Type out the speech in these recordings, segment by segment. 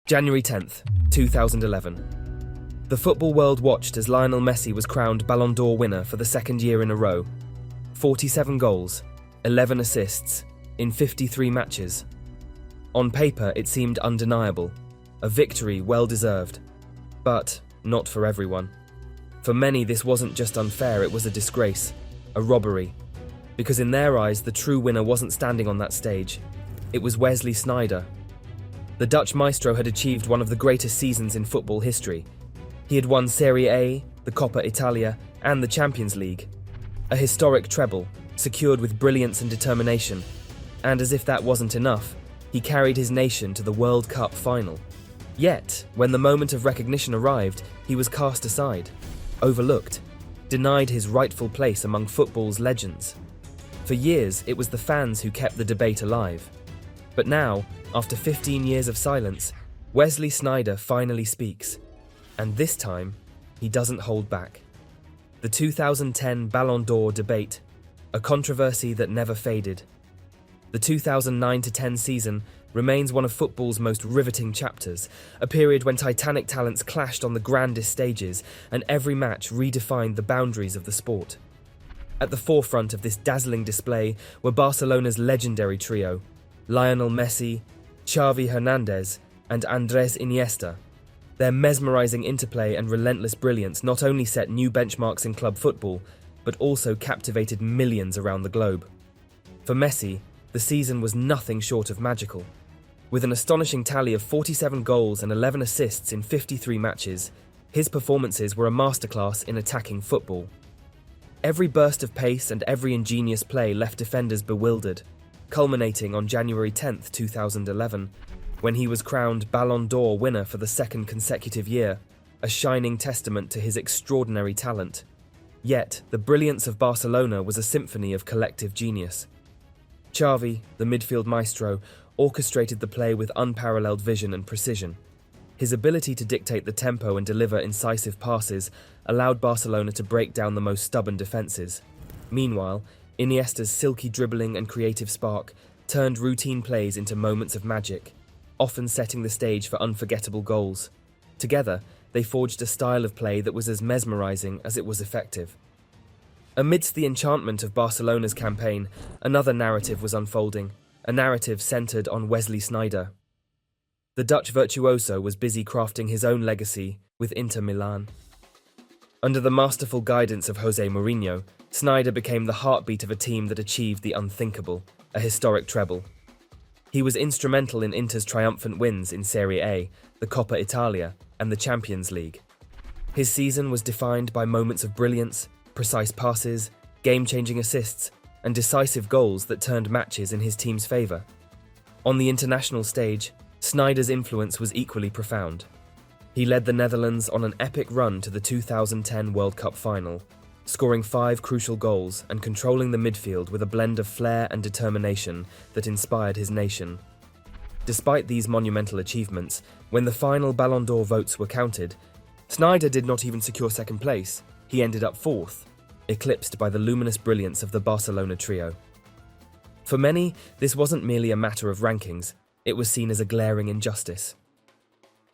January 10th, 2011. The football world watched as Lionel Messi was crowned Ballon d'Or winner for the second year in a row. 47 goals, 11 assists, in 53 matches. On paper, it seemed undeniable, a victory well-deserved. But not for everyone. For many, this wasn't just unfair, it was a disgrace, a robbery. Because in their eyes, the true winner wasn't standing on that stage. It was Wesley Sneijder. The Dutch maestro had achieved one of the greatest seasons in football history. He had won Serie A, the Coppa Italia, and the Champions League. A historic treble, secured with brilliance and determination. And as if that wasn't enough, he carried his nation to the World Cup final. Yet, when the moment of recognition arrived, he was cast aside, overlooked, denied his rightful place among football's legends. For years, it was the fans who kept the debate alive. But now, after 15 years of silence, Wesley Sneijder finally speaks. And this time, he doesn't hold back. The 2010 Ballon d'Or debate, a controversy that never faded. The 2009-10 season remains one of football's most riveting chapters, a period when titanic talents clashed on the grandest stages and every match redefined the boundaries of the sport. At the forefront of this dazzling display were Barcelona's legendary trio, Lionel Messi, Xavi Hernandez, and Andrés Iniesta. Their mesmerizing interplay and relentless brilliance not only set new benchmarks in club football, but also captivated millions around the globe. For Messi, the season was nothing short of magical. With an astonishing tally of 47 goals and 11 assists in 53 matches, his performances were a masterclass in attacking football. Every burst of pace and every ingenious play left defenders bewildered, culminating on January 10th, 2011, when he was crowned Ballon d'Or winner for the second consecutive year, a shining testament to his extraordinary talent. Yet, the brilliance of Barcelona was a symphony of collective genius. Xavi, the midfield maestro, orchestrated the play with unparalleled vision and precision. His ability to dictate the tempo and deliver incisive passes allowed Barcelona to break down the most stubborn defences. Meanwhile, Iniesta's silky dribbling and creative spark turned routine plays into moments of magic, often setting the stage for unforgettable goals. Together, they forged a style of play that was as mesmerising as it was effective. Amidst the enchantment of Barcelona's campaign, another narrative was unfolding, a narrative centred on Wesley Sneijder. The Dutch virtuoso was busy crafting his own legacy with Inter Milan. Under the masterful guidance of José Mourinho, Sneijder became the heartbeat of a team that achieved the unthinkable, a historic treble. He was instrumental in Inter's triumphant wins in Serie A, the Coppa Italia, and the Champions League. His season was defined by moments of brilliance, precise passes, game-changing assists, and decisive goals that turned matches in his team's favour. On the international stage, Sneijder's influence was equally profound. He led the Netherlands on an epic run to the 2010 World Cup final, scoring 5 crucial goals and controlling the midfield with a blend of flair and determination that inspired his nation. Despite these monumental achievements, when the final Ballon d'Or votes were counted, Sneijder did not even secure second place. He ended up 4th, eclipsed by the luminous brilliance of the Barcelona trio. For many, this wasn't merely a matter of rankings, it was seen as a glaring injustice.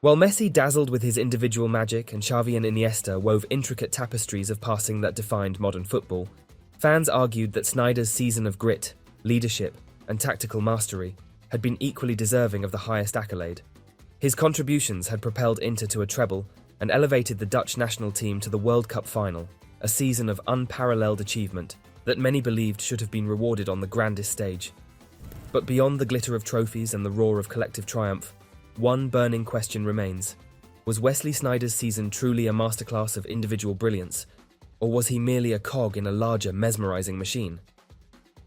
While Messi dazzled with his individual magic and Xavi and Iniesta wove intricate tapestries of passing that defined modern football, fans argued that Sneijder's season of grit, leadership, and tactical mastery had been equally deserving of the highest accolade. His contributions had propelled Inter to a treble and elevated the Dutch national team to the World Cup final, a season of unparalleled achievement that many believed should have been rewarded on the grandest stage. But beyond the glitter of trophies and the roar of collective triumph, one burning question remains. Was Wesley Sneijder's season truly a masterclass of individual brilliance, or was he merely a cog in a larger, mesmerising machine?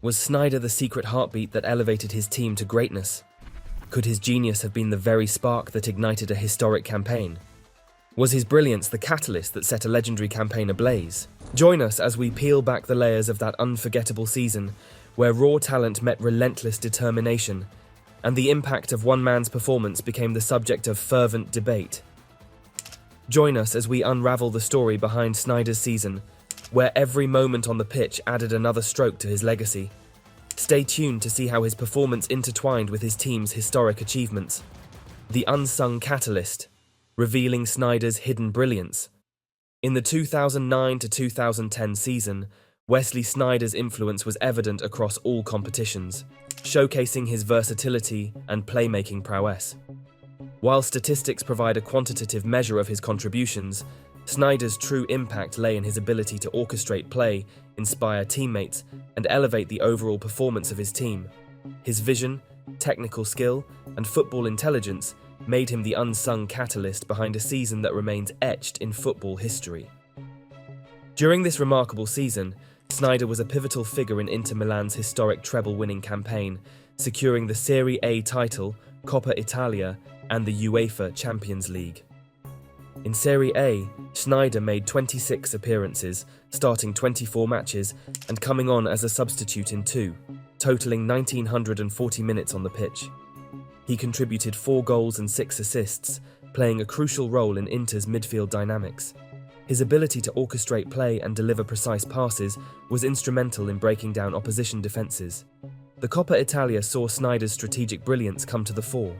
Was Sneijder the secret heartbeat that elevated his team to greatness? Could his genius have been the very spark that ignited a historic campaign? Was his brilliance the catalyst that set a legendary campaign ablaze? Join us as we peel back the layers of that unforgettable season, where raw talent met relentless determination, and the impact of one man's performance became the subject of fervent debate. Join us as we unravel the story behind Sneijder's season, where every moment on the pitch added another stroke to his legacy. Stay tuned to see how his performance intertwined with his team's historic achievements. The unsung catalyst, revealing Sneijder's hidden brilliance. In the 2009 to 2010 season, Wesley Sneijder's influence was evident across all competitions, showcasing his versatility and playmaking prowess. While statistics provide a quantitative measure of his contributions, Sneijder's true impact lay in his ability to orchestrate play, inspire teammates, and elevate the overall performance of his team. His vision, technical skill, and football intelligence made him the unsung catalyst behind a season that remains etched in football history. During this remarkable season, Sneijder was a pivotal figure in Inter Milan's historic treble-winning campaign, securing the Serie A title, Coppa Italia, and the UEFA Champions League. In Serie A, Sneijder made 26 appearances, starting 24 matches and coming on as a substitute in 2, totaling 1,940 minutes on the pitch. He contributed 4 goals and 6 assists, playing a crucial role in Inter's midfield dynamics. His ability to orchestrate play and deliver precise passes was instrumental in breaking down opposition defences. The Coppa Italia saw Sneijder's strategic brilliance come to the fore.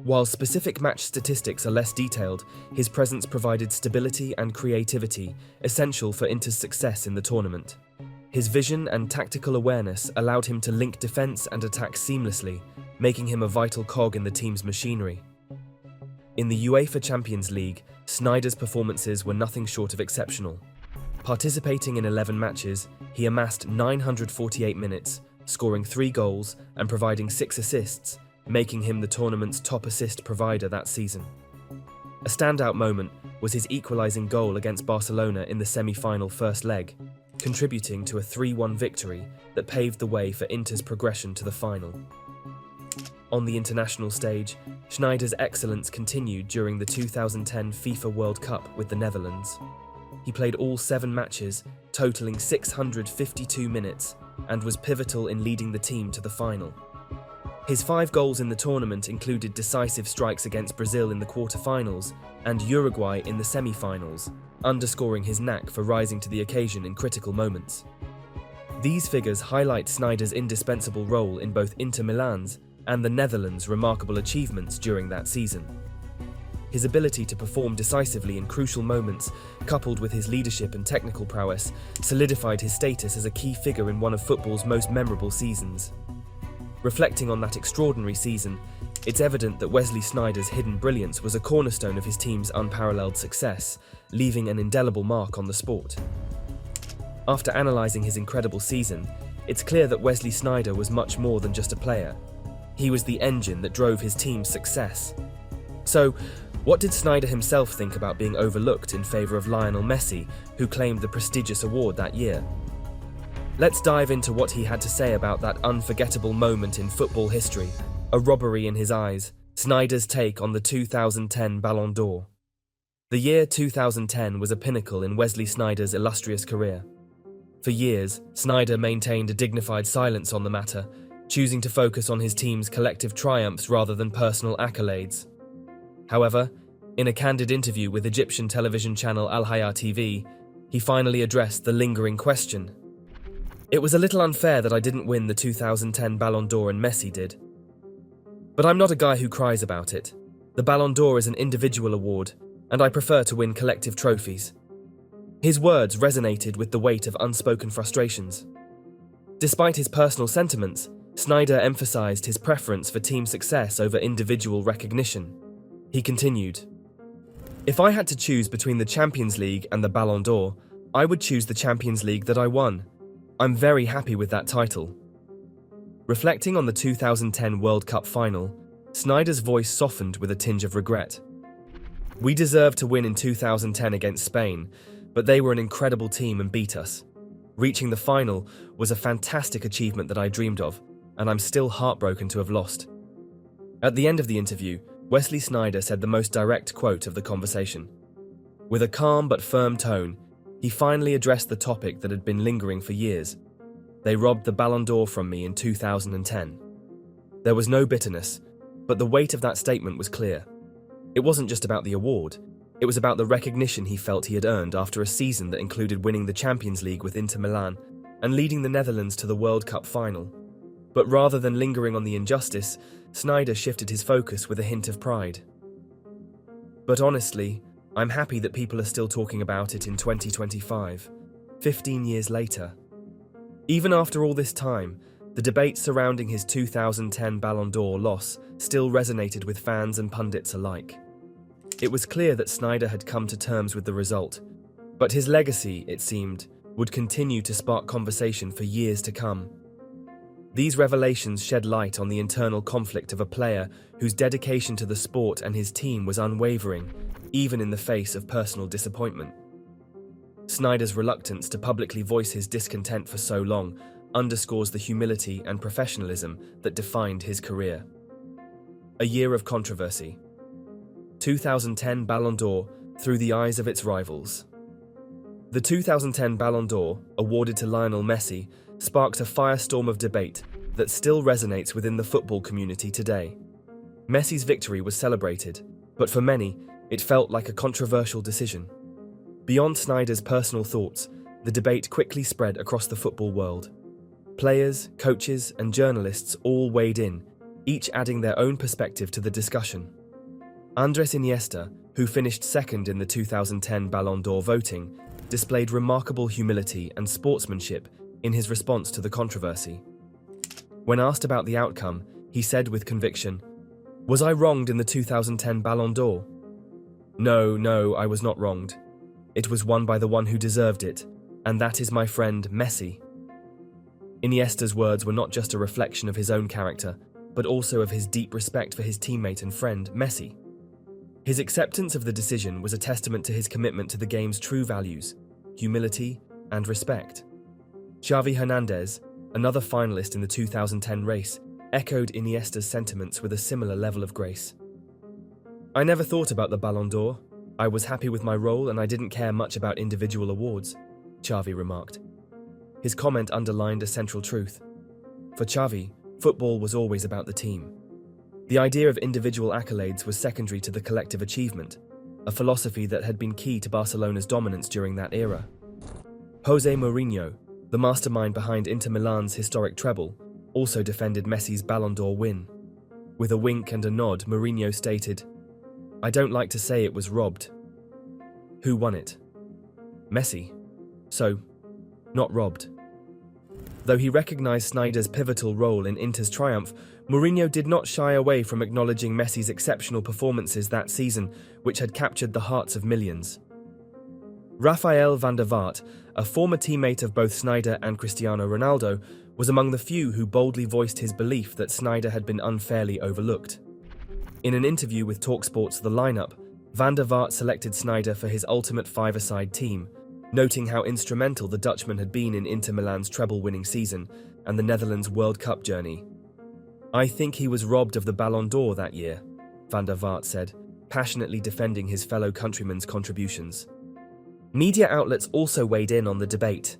While specific match statistics are less detailed, his presence provided stability and creativity, essential for Inter's success in the tournament. His vision and tactical awareness allowed him to link defence and attack seamlessly, making him a vital cog in the team's machinery. In the UEFA Champions League, Sneijder's performances were nothing short of exceptional. Participating in 11 matches, he amassed 948 minutes, scoring 3 goals and providing 6 assists, making him the tournament's top assist provider that season. A standout moment was his equalising goal against Barcelona in the semi-final first leg, contributing to a 3-1 victory that paved the way for Inter's progression to the final. On the international stage, Sneijder's excellence continued during the 2010 FIFA World Cup with the Netherlands. He played all 7 matches, totaling 652 minutes, and was pivotal in leading the team to the final. His 5 goals in the tournament included decisive strikes against Brazil in the quarter-finals and Uruguay in the semi-finals, underscoring his knack for rising to the occasion in critical moments. These figures highlight Sneijder's indispensable role in both Inter Milan's and the Netherlands' remarkable achievements during that season. His ability to perform decisively in crucial moments, coupled with his leadership and technical prowess, solidified his status as a key figure in one of football's most memorable seasons. Reflecting on that extraordinary season, it's evident that Wesley Sneijder's hidden brilliance was a cornerstone of his team's unparalleled success, leaving an indelible mark on the sport. After analysing his incredible season, it's clear that Wesley Sneijder was much more than just a player. He was the engine that drove his team's success. So, what did Sneijder himself think about being overlooked in favour of Lionel Messi, who claimed the prestigious award that year? Let's dive into what he had to say about that unforgettable moment in football history, a robbery in his eyes, Sneijder's take on the 2010 Ballon d'Or. The year 2010 was a pinnacle in Wesley Sneijder's illustrious career. For years, Sneijder maintained a dignified silence on the matter, choosing to focus on his team's collective triumphs rather than personal accolades. However, in a candid interview with Egyptian television channel Al Hayat TV, he finally addressed the lingering question. It was a little unfair that I didn't win the 2010 Ballon d'Or and Messi did. But I'm not a guy who cries about it. The Ballon d'Or is an individual award, and I prefer to win collective trophies. His words resonated with the weight of unspoken frustrations. Despite his personal sentiments, Sneijder emphasized his preference for team success over individual recognition. He continued, "If I had to choose between the Champions League and the Ballon d'Or, I would choose the Champions League that I won. I'm very happy with that title." Reflecting on the 2010 World Cup final, Sneijder's voice softened with a tinge of regret. "We deserved to win in 2010 against Spain, but they were an incredible team and beat us. Reaching the final was a fantastic achievement that I dreamed of, and I'm still heartbroken to have lost." At the end of the interview, Wesley Sneijder said the most direct quote of the conversation. With a calm but firm tone, he finally addressed the topic that had been lingering for years. "They robbed the Ballon d'Or from me in 2010. There was no bitterness, but the weight of that statement was clear. It wasn't just about the award, it was about the recognition he felt he had earned after a season that included winning the Champions League with Inter Milan and leading the Netherlands to the World Cup final. But rather than lingering on the injustice, Sneijder shifted his focus with a hint of pride. "But honestly, I'm happy that people are still talking about it in 2025, 15 years later." Even after all this time, the debate surrounding his 2010 Ballon d'Or loss still resonated with fans and pundits alike. It was clear that Sneijder had come to terms with the result, but his legacy, it seemed, would continue to spark conversation for years to come. These revelations shed light on the internal conflict of a player whose dedication to the sport and his team was unwavering, even in the face of personal disappointment. Sneijder's reluctance to publicly voice his discontent for so long underscores the humility and professionalism that defined his career. A year of controversy. 2010 Ballon d'Or through the eyes of its rivals. The 2010 Ballon d'Or, awarded to Lionel Messi, sparked a firestorm of debate that still resonates within the football community today. Messi's victory was celebrated, but for many, it felt like a controversial decision. Beyond Sneijder's personal thoughts, the debate quickly spread across the football world. Players, coaches, and journalists all weighed in, each adding their own perspective to the discussion. Andres Iniesta, who finished second in the 2010 Ballon d'Or voting, displayed remarkable humility and sportsmanship in his response to the controversy. When asked about the outcome, he said with conviction, "Was I wronged in the 2010 Ballon d'Or? No, I was not wronged. It was won by the one who deserved it, and that is my friend Messi." Iniesta's words were not just a reflection of his own character, but also of his deep respect for his teammate and friend Messi. His acceptance of the decision was a testament to his commitment to the game's true values, humility and respect. Xavi Hernandez, another finalist in the 2010 race, echoed Iniesta's sentiments with a similar level of grace. "I never thought about the Ballon d'Or. I was happy with my role and I didn't care much about individual awards," Xavi remarked. His comment underlined a central truth. For Xavi, football was always about the team. The idea of individual accolades was secondary to the collective achievement, a philosophy that had been key to Barcelona's dominance during that era. Jose Mourinho, the mastermind behind Inter Milan's historic treble, also defended Messi's Ballon d'Or win. With a wink and a nod, Mourinho stated, "I don't like to say it was robbed." Who won it? Messi. So, not robbed. Though he recognized Sneijder's pivotal role in Inter's triumph, Mourinho did not shy away from acknowledging Messi's exceptional performances that season, which had captured the hearts of millions. Rafael van der Vaart, a former teammate of both Sneijder and Cristiano Ronaldo, was among the few who boldly voiced his belief that Sneijder had been unfairly overlooked. In an interview with TalkSport's The Lineup, van der Vaart selected Sneijder for his ultimate five-a-side team, noting how instrumental the Dutchman had been in Inter Milan's treble-winning season and the Netherlands' World Cup journey. "I think he was robbed of the Ballon d'Or that year," van der Vaart said, passionately defending his fellow countrymen's contributions. Media outlets also weighed in on the debate.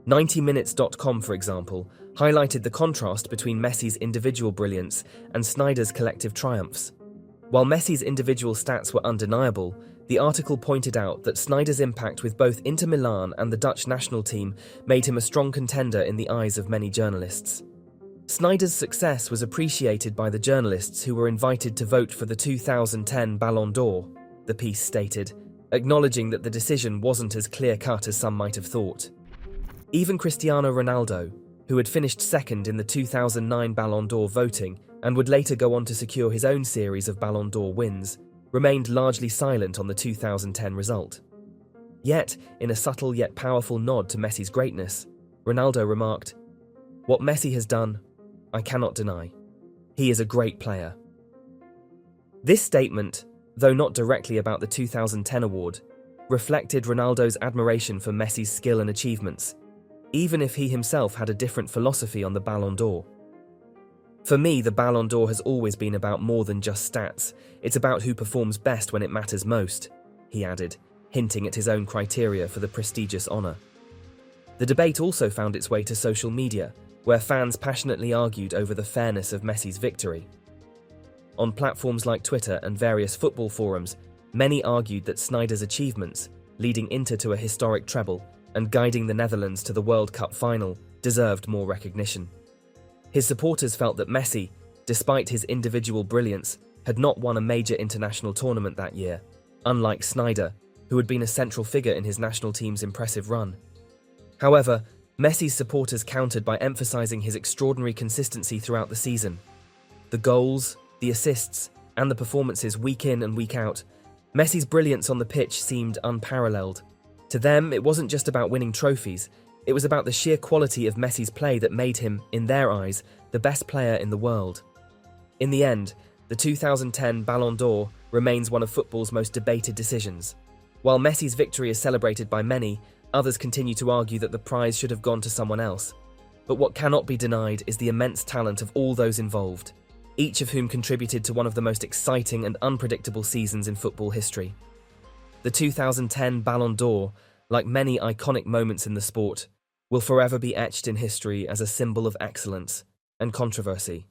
90minutes.com, for example, highlighted the contrast between Messi's individual brilliance and Sneijder's collective triumphs. While Messi's individual stats were undeniable, the article pointed out that Sneijder's impact with both Inter Milan and the Dutch national team made him a strong contender in the eyes of many journalists. Sneijder's success was appreciated by the journalists who were invited to vote for the 2010 Ballon d'Or, the piece stated, acknowledging that the decision wasn't as clear-cut as some might have thought. Even Cristiano Ronaldo, who had finished second in the 2009 Ballon d'Or voting and would later go on to secure his own series of Ballon d'Or wins, remained largely silent on the 2010 result. Yet, in a subtle yet powerful nod to Messi's greatness, Ronaldo remarked, "What Messi has done, I cannot deny. He is a great player." This statement, though not directly about the 2010 award, reflected Ronaldo's admiration for Messi's skill and achievements, even if he himself had a different philosophy on the Ballon d'Or. "For me, the Ballon d'Or has always been about more than just stats. It's about who performs best when it matters most," he added, hinting at his own criteria for the prestigious honour. The debate also found its way to social media, where fans passionately argued over the fairness of Messi's victory. On platforms like Twitter and various football forums, many argued that Sneijder's achievements, leading Inter to a historic treble and guiding the Netherlands to the World Cup final, deserved more recognition. His supporters felt that Messi, despite his individual brilliance, had not won a major international tournament that year, unlike Sneijder, who had been a central figure in his national team's impressive run. However, Messi's supporters countered by emphasizing his extraordinary consistency throughout the season. The goals, the assists, and the performances week in and week out, Messi's brilliance on the pitch seemed unparalleled. To them, it wasn't just about winning trophies, it was about the sheer quality of Messi's play that made him, in their eyes, the best player in the world. In the end, the 2010 Ballon d'Or remains one of football's most debated decisions. While Messi's victory is celebrated by many, others continue to argue that the prize should have gone to someone else. But what cannot be denied is the immense talent of all those involved, each of whom contributed to one of the most exciting and unpredictable seasons in football history. The 2010 Ballon d'Or, like many iconic moments in the sport, will forever be etched in history as a symbol of excellence and controversy.